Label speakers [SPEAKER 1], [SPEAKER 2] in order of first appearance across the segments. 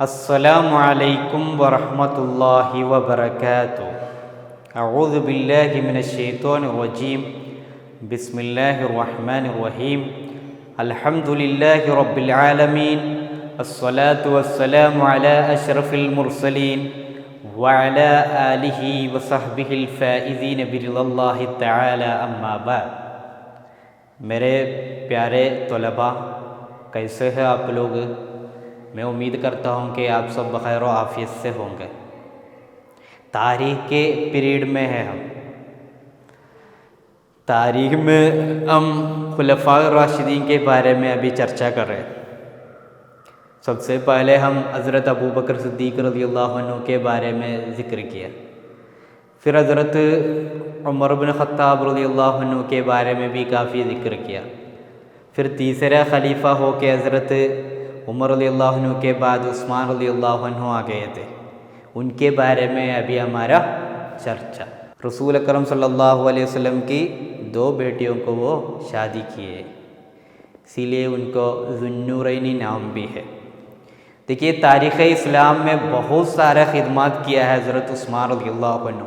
[SPEAKER 1] अस्सलामु अलैकुम वरहमतुल्लाहि वबरकातुहू। अऊज़ु बिल्लाहि मिनश्शैतानिर रजीम। बिस्मिल्लाहिर रहमानिर रहीम। अल्हम्दुलिल्लाहि रब्बिल आलमीन। अस्सलातु वस्सलामु अला अशरफिल मुरसलीन व अला आलिहि व सहबिहिल फाइज़ीन बिरिज़्क़िल्लाहि तआला अम्मा बाद। मेरे प्यारे तलबा, कैसे हैं आप लोग? मैं उम्मीद करता हूँ कि आप सब बखैर व आफ़ियत से होंगे। तारीख़ के पीरियड में हैं हम। तारीख़ में हम खुलफ़ाए राशिदीन के बारे में अभी चर्चा कर रहे हैं। सबसे पहले हम हज़रत अबू बकर सिद्दीक़ रज़ियल्लाहु अन्हु के बारे में ज़िक्र किया। फिर हज़रत उमर बिन ख़त्ताब रज़ियल्लाहु अन्हु के बारे में भी काफ़ी ज़िक्र किया। फिर तीसरा खलीफ़ा हो के हज़रत उमर रज़ियल्लाहु अन्हु के बाद उस्मान रज़ियल्लाहु अन्हु आ गए थे। उनके बारे में अभी हमारा चर्चा। रसूल अकरम सल्लल्लाहु अलैहि वसल्लम की 2 बेटियों को वो शादी किए, इसीलिए उनको ज़ुन्नूरैनी नाम भी है। देखिए, तारीख़ इस्लाम में बहुत सारा खिदमत किया है हज़रत उस्मान रज़ियल्लाहु अन्हु।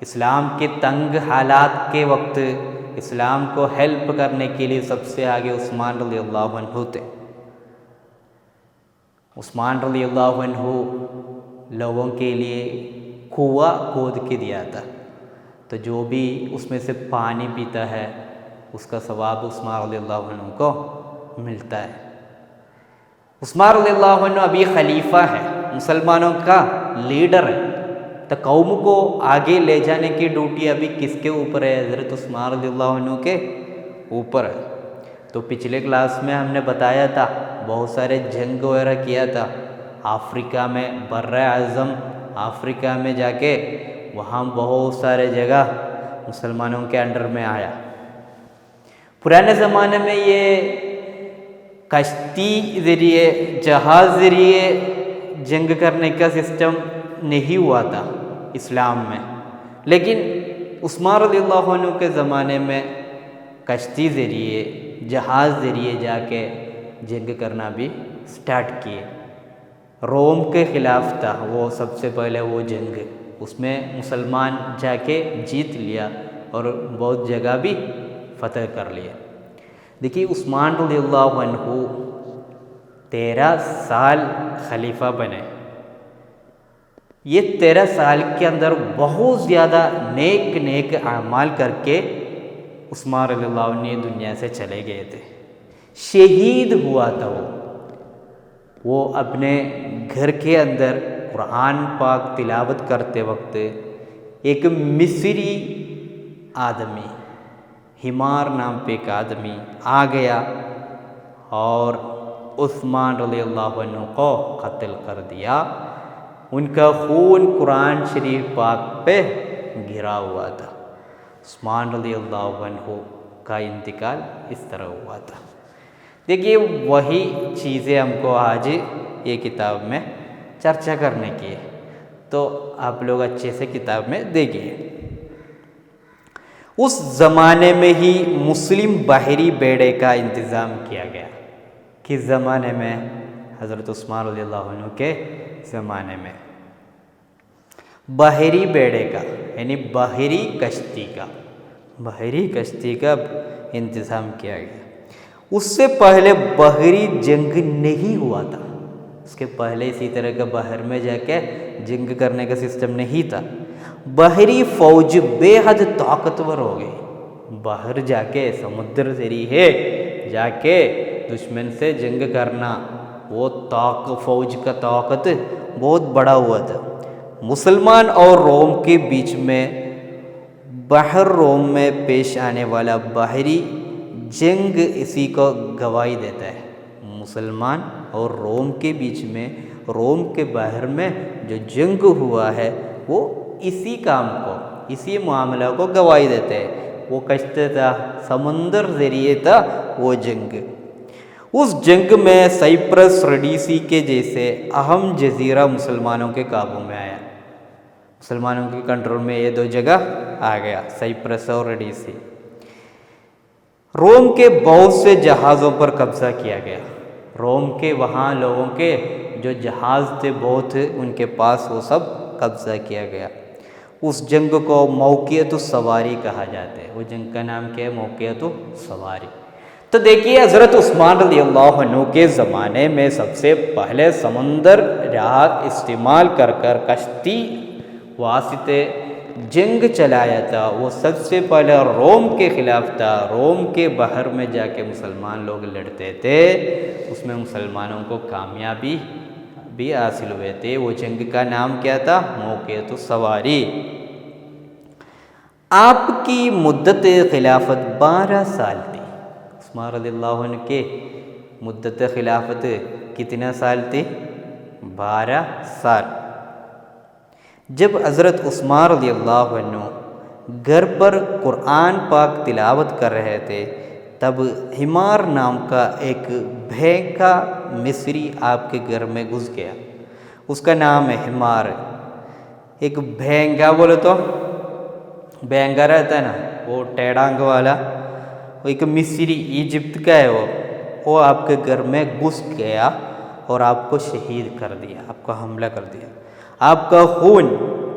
[SPEAKER 1] इस्लाम के तंग हालात के वक्त इस्लाम को हेल्प करने के लिए सबसे आगे उस्मान रज़ियल्लाहु अन्हु थे। उस्मान रज़ियल्लाहु अन्हु लोगों के लिए कुआं खोद के दिया था, तो जो भी उसमें से पानी पीता है उसका सवाब उस्मान रज़ियल्लाहु अन्हु को मिलता है। उस्मान रज़ियल्लाहु अन्हु अभी खलीफा है, मुसलमानों का लीडर है, तो कौम को आगे ले जाने की ड्यूटी अभी किसके ऊपर है? हज़रत उस्मान रज़ियल्लाहु अन्हु के ऊपर है। तो पिछले क्लास में हमने बताया था, बहुत सारे जंग वगैरह किया था अफ्रीका में, बर्रे आज़म अफ्रीका में जाके वहाँ बहुत सारे जगह मुसलमानों के अंडर में आया। पुराने ज़माने में ये कश्ती ज़रिए, जहाज़ ज़रिए जंग करने का सिस्टम नहीं हुआ था इस्लाम में, लेकिन उस्मान रज़ियल्लाहु अन्हु के ज़माने में कश्ती ज़रिए, जहाज़ ज़रिए जाके जंग करना भी स्टार्ट किए। रोम के ख़िलाफ़ था वो सबसे पहले वो जंग, उसमें मुसलमान जाके जीत लिया और बहुत जगह भी फ़तह कर लिया। देखिए, उस्मान रज़ियल्लाहु अन्हु 13 साल खलीफा बने। ये 13 साल के अंदर बहुत ज़्यादा नेक अमाल करके उस्मान रज़ियल्लाहु अन्हु दुनिया से चले गए थे। शहीद हुआ था वो अपने घर के अंदर कुरान पाक तिलावत करते वक्त एक मिस्री आदमी, हिमार नाम पे एक आदमी आ गया और उस्मान रज़ियल्लाहु अन्हु को कत्ल कर दिया। उनका खून कुरान शरीफ पाक पे गिरा हुआ था। उस्मान रज़ियल्लाहु अन्हु का इंतकाल इस तरह हुआ था। देखिए, वही चीज़ें हमको आज ये किताब में चर्चा करने की है, तो आप लोग अच्छे से किताब में देखिए। उस ज़माने में ही मुस्लिम बाहरी बेड़े का इंतज़ाम किया गया। किस ज़माने में? हज़रत उस्मान रज़ियल्लाहु अन्हु के ज़माने में। बहरी बेड़े का यानी बहरी कश्ती का इंतज़ाम किया गया। उससे पहले बहरी जंग नहीं हुआ था। उसके पहले इसी तरह का बाहर में जाके जंग करने का सिस्टम नहीं था। बहरी फौज बेहद ताकतवर हो गई। बाहर जाके समुद्र ज़रिए जाके दुश्मन से जंग करना, वो फौज का ताकत बहुत बड़ा हुआ था। मुसलमान और रोम के बीच में बहर रोम में पेश आने वाला बाहरी जंग इसी को गवाही देता है। मुसलमान और रोम के बीच में, रोम के बाहर में जो जंग हुआ है वो इसी काम को, इसी मामला को गवाही देते हैं। वो कश्ती था, समुंदर ज़रिए था वो जंग। उस जंग में साइप्रस रडीसी के जैसे अहम जजीरा मुसलमानों के काबू में आया। मुसलमानों के कंट्रोल में ये 2 जगह आ गया, साइप्रस और रडीसी। रोम के बहुत से जहाज़ों पर कब्ज़ा किया गया। रोम के वहाँ लोगों के जो जहाज़ थे बहुत, उनके पास वो सब कब्ज़ा किया गया। उस जंग को मौक़ियतु सवारी कहा जाता है। वो जंग का नाम क्या है? मौक़ियतु सवारी। तो देखिए, हज़रत उस्मान रज़ियल्लाहु अन्हु के ज़माने में सबसे पहले समुंदर राह इस्तेमाल कर कश्ती वास्ते जंग चलाया था। वो सबसे पहले रोम के ख़िलाफ़ था। रोम के बाहर में जाके मुसलमान लोग लड़ते थे, उसमें मुसलमानों को कामयाबी भी हासिल हुए थे। वो जंग का नाम क्या था? मौक़ियतु सवारी। आपकी मुद्दत खिलाफत 12 साल थी। उस्मान रज़ियल्लाहु अन्हु के मुद्दत खिलाफत कितना साल थी? 12 साल। जब हज़रत उस्मान रज़ियल्लाहु अन्हु घर पर कुरान पाक तिलावत कर रहे थे, तब हिमार नाम का एक भैंका मिस्री आपके घर में घुस गया। उसका नाम है हिमार। एक भैंगा बोले तो भैंगा रहता है ना, वो टेढ़ांग वाला, वो एक मिस्री इजिप्ट का है। वो आपके घर में घुस गया और आपको शहीद कर दिया, आपको हमला कर दिया। आपका खून,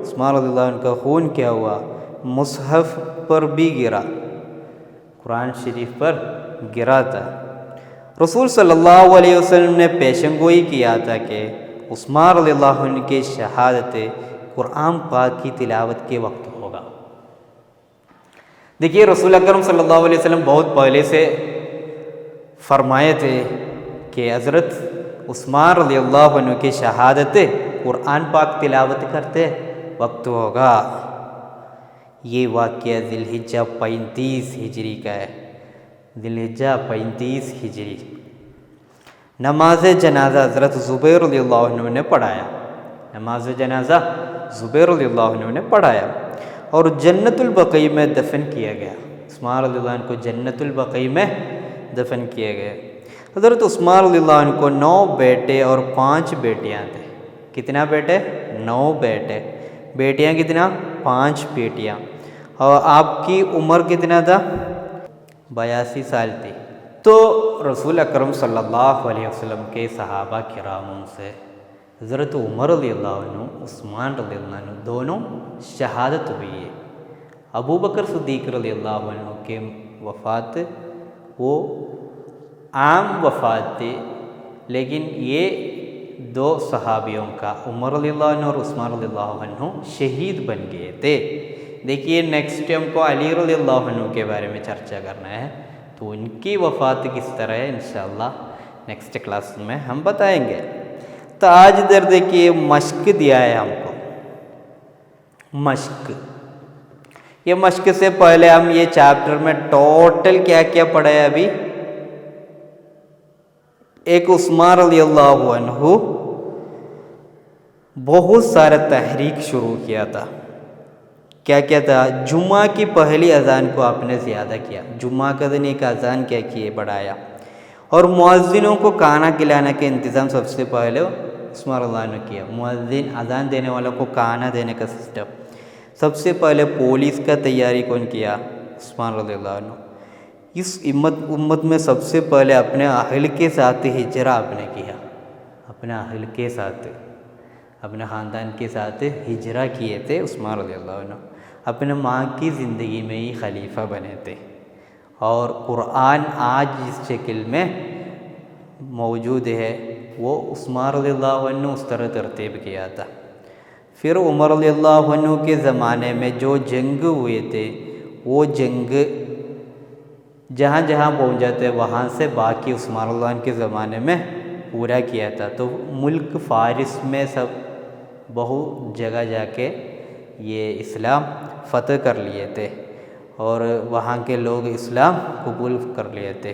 [SPEAKER 1] उस्मान रज़ियल्लाहु अन्हु का खून क्या हुआ? मुसहफ़ पर भी गिरा, कुरान शरीफ पर गिरा था। रसूल सल्लल्लाहु अलैहि वसल्लम ने पेशंगोई किया था कि उस्मान रज़ियल्लाहु अन्हु की शहादत कुरान पाक की तिलावत के वक्त होगा। देखिए, रसूल अकरम सल्लल्लाहु अलैहि वसल्लम बहुत पहले से फरमाए थे कि हज़रत उस्मान रज़ियल्लाहु अन्हु की शहादत कुरान पाक तिलावत करते वक्त होगा। ये वाक़या ज़िलहिज्जा 35 हिजरी का है। ज़िलहिज्जा 35 हिजरी। नमाज जनाजा हज़रत ज़ुबैर रज़ियल्लाहु अन्हु ने पढ़ाया। नमाज जनाजा ज़ुबैर रज़ियल्लाहु अन्हु ने पढ़ाया और जन्नतुल बक़ी में दफन किया गया। उस्मान रज़ियल्लाहु अन्हु को जन्नतुल बक़ी में दफन किया गया। हज़रत उस्मान रज़ियल्लाहु अन्हु को 9 बेटे और 5 बेटियां थे। कितना बेटे? 9 बेटे। बेटियां कितना? 5 बेटियां। और आपकी उम्र कितना था? 82 साल थी। तो रसूल अकरम सल्लल्लाहु अलैहि वसल्लम के सहाबा किरामों से हज़रत उमर रज़ियल्लाहु अन्हु, उस्मान रज़ियल्लाहु अन्हु दोनों शहादत हुई है। अबू बकर सिद्दीक़ रज़ियल्लाहु अन्हु के वफ़ात वो आम वफ़ात थी, लेकिन ये 2 सहाबियों का, उमर रज़ियल्लाहु अन्हु और उस्मान रज़ियल्लाहु अन्हु शहीद बन गए थे। देखिए, नेक्स्ट हमको अली रज़ियल्लाहु अन्हु के बारे में चर्चा करना है, तो उनकी वफ़ात किस तरह है इंशाअल्लाह नेक्स्ट क्लास में हम बताएंगे। तो आज इधर देखिए मश्क दिया है हमको, मश्क। ये मश्क से पहले हम ये चैप्टर में टोटल क्या क्या पढ़े अभी? एक उस्मान रज़ियल्लाहु अन्हु बहुत सारा तहरीक शुरू किया था। क्या क्या था? जुम्मा की पहली अजान को आपने ज़्यादा किया, जुम्मा का दिन एक अजान क्या किए बढ़ाया, और मुअज्जिनों को खाना खिलाने के इंतज़ाम सबसे पहले उस्मान रज़ियल्लाहु अन्हु किया। मुअज्जिन अजान देने वालों को खाना देने का सिस्टम सबसे पहले पुलिस का तैयारी कौन किया? उस्मान रज़ियल्लाहु अन्हु। इस उम्मत में सबसे पहले अपने अहल के साथ हिजरा आपने किया। अपने अहल के साथ, अपने ख़ानदान के साथ हिजरा किए थे उस्मान रज़ियल्लाहु अन्हु। अपने माँ की ज़िंदगी में ही खलीफा बने थे और कुरान आज जिस शक्ल में मौजूद है वो उस्मान रज़ियल्लाहु अन्हु उस तरह तरतीब किया था। फिर उमर रज़ियल्लाहु अन्हु के ज़माने में जो जंग हुए थे वो जंग जहाँ जहाँ पहुँच जाते वहाँ से बाकी उस्मान रज़ियल्लाहु अन्हु के ज़माने में पूरा किया था। तो मुल्क फ़ारिस में सब बहुत जगह जाके ये इस्लाम फ़तह कर लिए थे और वहाँ के लोग इस्लाम कबूल कर लिए थे।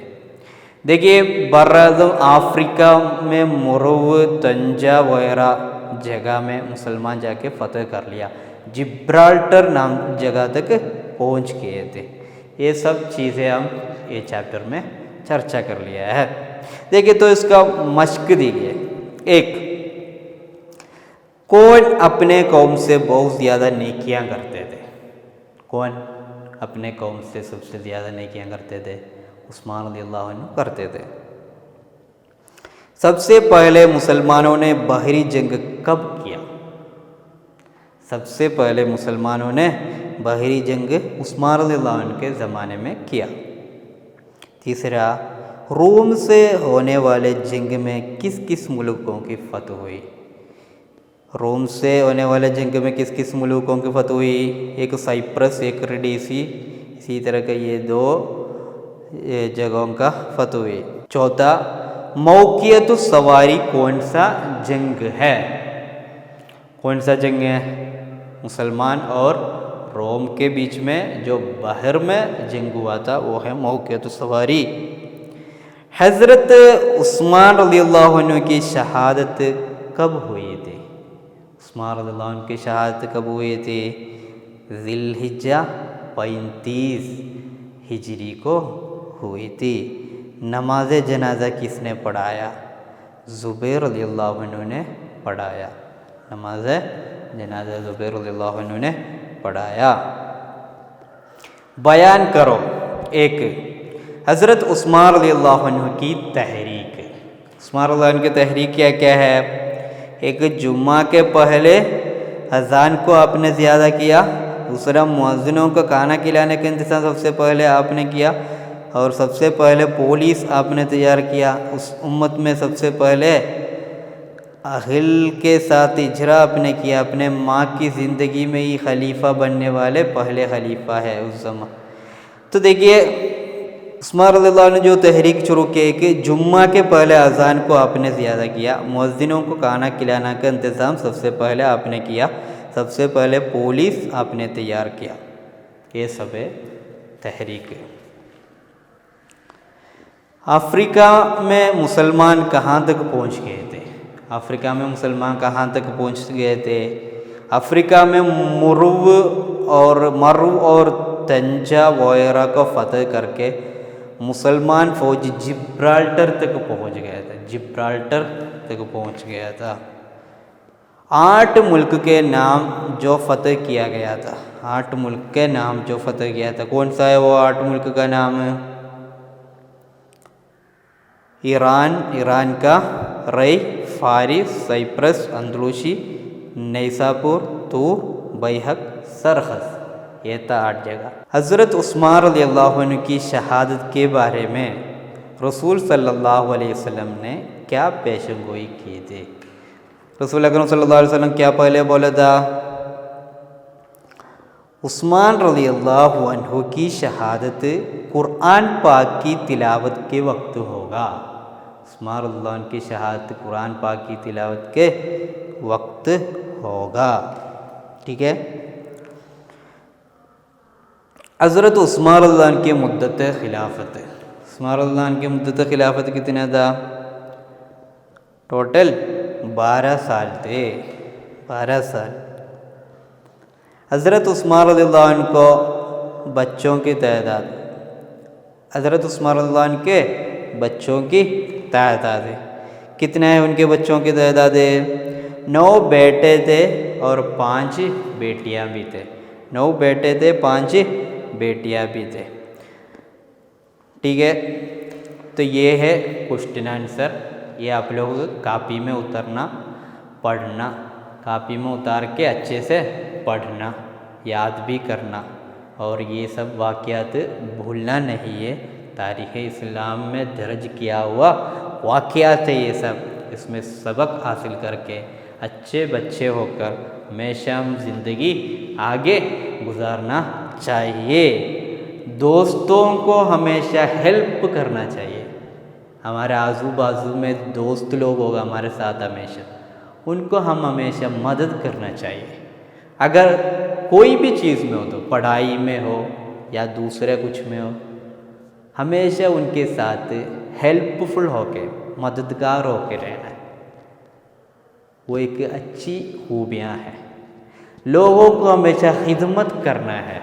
[SPEAKER 1] देखिए बर्राज़म अफ्रीका में मोरव, तंजा वगैरह जगह में मुसलमान जाके फ़तह कर लिया, जिब्राल्टर नाम जगह तक पहुँच गए थे। ये सब चीज़ें हम ये चैप्टर में चर्चा कर लिया है। देखिए तो इसका मश्क देखिए, एक, कौन अपने कौम से बहुत ज़्यादा नेकियां करते थे? कौन अपने कौम से सबसे ज़्यादा नेकियां करते थे? उस्मान रज़ियल्लाहु अन्हु करते थे। सबसे पहले मुसलमानों ने बहरी जंग कब किया? सबसे पहले मुसलमानों ने बहरी जंग उस्मान रज़ियल्लाहु अन्हु के ज़माने में किया। तीसरा, रोम से होने वाले जंग में किस किस मुल्कों की फतह हुई? रोम से होने वाले जंग में किस किस मुल्कों की फतह हुई? एक साइप्रस, एक रडीसी, इसी तरह के ये दो जगहों का फतह हुई। चौथा, मौक़ियत सवारी कौन सा जंग है? कौन सा जंग है? मुसलमान और रोम के बीच में जो बाहर में जंग हुआ था वो है मौक़ियत सवारी। हज़रत उस्मान रज़ियल्लाहु अन्हु की शहादत कब हुई थी? उस्मान रज़ियल्लाहु अन्हु की शहादत कब हुई थी? ज़िलहिज्जा 35 हिजरी को हुई थी। नमाज जनाजा किसने पढ़ाया? ज़ुबैर रज़ियल्लाहु अन्हु ने पढ़ाया। नमाज जनाजा ज़ुबैर रज़ियल्लाहु अन्हु ने पढ़ाया। बयान करो एक, हज़रत उस्मान रज़ियल्लाहु अन्हु की तहरीक। उस्मान रज़ियल्लाहु अन्हु की तहरीक क्या क्या है? एक, जुम्मा के पहले अज़ान को आपने ज़्यादा किया। दूसरा, मुअज़्ज़िनों को खाना खिलाने का इंतज़ाम सबसे पहले आपने किया और सबसे पहले पुलिस आपने तैयार किया। उस उम्मत में सबसे पहले अहल के साथ हिजरा आपने किया। अपने माँ की ज़िंदगी में ही खलीफा बनने वाले पहले खलीफा है उस ज़माने। तो देखिए उस्मान रज़ियल्लाहु अन्हु जो तहरीक शुरू किए कि जुम्मा के पहले अज़ान को आपने ज़्यादा किया, मुअज़्ज़िनों को खाना खिलाना का इंतज़ाम सबसे पहले आपने किया, सबसे पहले पुलिस आपने तैयार किया। ये सब है तहरीक। अफ्रीका में मुसलमान कहाँ तक पहुँच गए थे? अफ्रीका में मुसलमान कहाँ तक पहुँच गए थे? अफ्रीका में मरव और तंजा वगैरह को फतह करके मुसलमान फौज जिब्राल्टर तक पहुँच गया था। जिब्राल्टर तक पहुँच गया था। 8 मुल्क के नाम जो फतह किया गया था, 8 मुल्क के नाम जो फतह किया था, कौन सा है वो 8 मुल्क का नाम? ईरान का रई, फारिस, साइप्रस, अंदलूसी, नैसापुर, तूर, बैहक, सरखस, ये था 8 जगह। हज़रत उस्मान रज़ियल्लाहु अन्हु की शहादत के बारे में रसूल सल्लल्लाहु अलैहि वसल्लम ने क्या पेशगोई की थी? रसूल अकरम सल्लल्लाहु अलैहि वसल्लम क्या पहले बोला था? उस्मान रज़ियल्लाहु अन्हु की शहादत कुरान पाक की तिलावत के वक्त होगा। उस्मान रज़ियल्लाहु अन्हु की शहादत कुरान पाक की तिलावत के वक्त होगा। ठीक है। हज़रत उस्मान रज़ियल्लाहु अन्हु की मुद्दत खिलाफत, उस्मान रज़ियल्लाहु अन्हु की मुद्दत खिलाफत कितना था? टोटल 12 साल थे, 12 साल। हज़रत उस्मान रज़ियल्लाहु अन्हु को बच्चों की तादाद, हज़रत उस्मान रज़ियल्लाहु अन्हु के बच्चों की तादाद है कितना है? उनके बच्चों की तादाद है 9 बेटे थे और 5 बेटियां भी थे। 9 बेटे थे, 5 बेटियां भी थे। ठीक है। तो ये है क्वेश्चन आंसर ये आप लोग कापी में उतरना, पढ़ना, कापी में उतार के अच्छे से पढ़ना, याद भी करना, और ये सब वाक़यात भूलना नहीं है। तारीख़ इस्लाम में दर्ज किया हुआ वाक़यात है ये सब, इसमें सबक हासिल करके अच्छे बच्चे होकर हमेशा हम ज़िंदगी आगे गुजारना चाहिए। दोस्तों को हमेशा हेल्प करना चाहिए। हमारे आजू बाजू में दोस्त लोग होगा हमारे साथ हमेशा, उनको हम हमेशा मदद करना चाहिए। अगर कोई भी चीज़ में हो, तो पढ़ाई में हो या दूसरे कुछ में हो, हमेशा उनके साथ हेल्पफुल होके, मददगार होके रहना है। वो एक अच्छी खूबियाँ हैं। लोगों को हमेशा खिदमत करना है,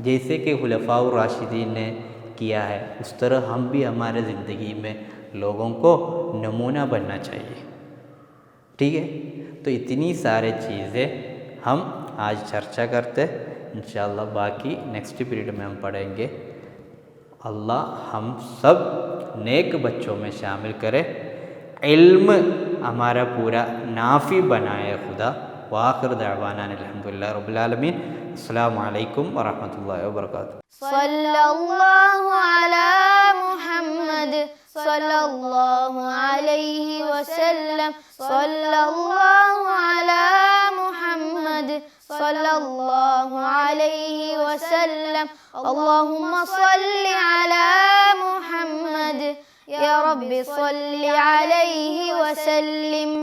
[SPEAKER 1] जैसे कि खुलफाए राशिदीन ने किया है, उस तरह हम भी हमारे ज़िंदगी में लोगों को नमूना बनना चाहिए। ठीक है, तो इतनी सारे चीज़ें हम आज चर्चा करते, इंशाअल्लाह बाकी नेक्स्ट पीरियड में हम पढ़ेंगे। अल्लाह हम सब नेक बच्चों में शामिल करे, इल्म हमारा पूरा नाफी बनाए खुदा। वाखिर दअवाना अल्हम्दुलिल्लाह रब्बिल आलमीन। अस्सलामु अलैकुम व रहमतुल्लाहि व बरकातुहू।
[SPEAKER 2] सल्लल्लाहु अला मुहम्मद सल्लल्लाहु अलैहि वसल्लम, सल्लल्लाहु अला मुहम्मद सल्लल्लाहु अलैहि वसल्लम। अल्लाहुम्मा सल्लि अला मुहम्मद, या रब्बी सल्लि अलैहि वसल्लिम।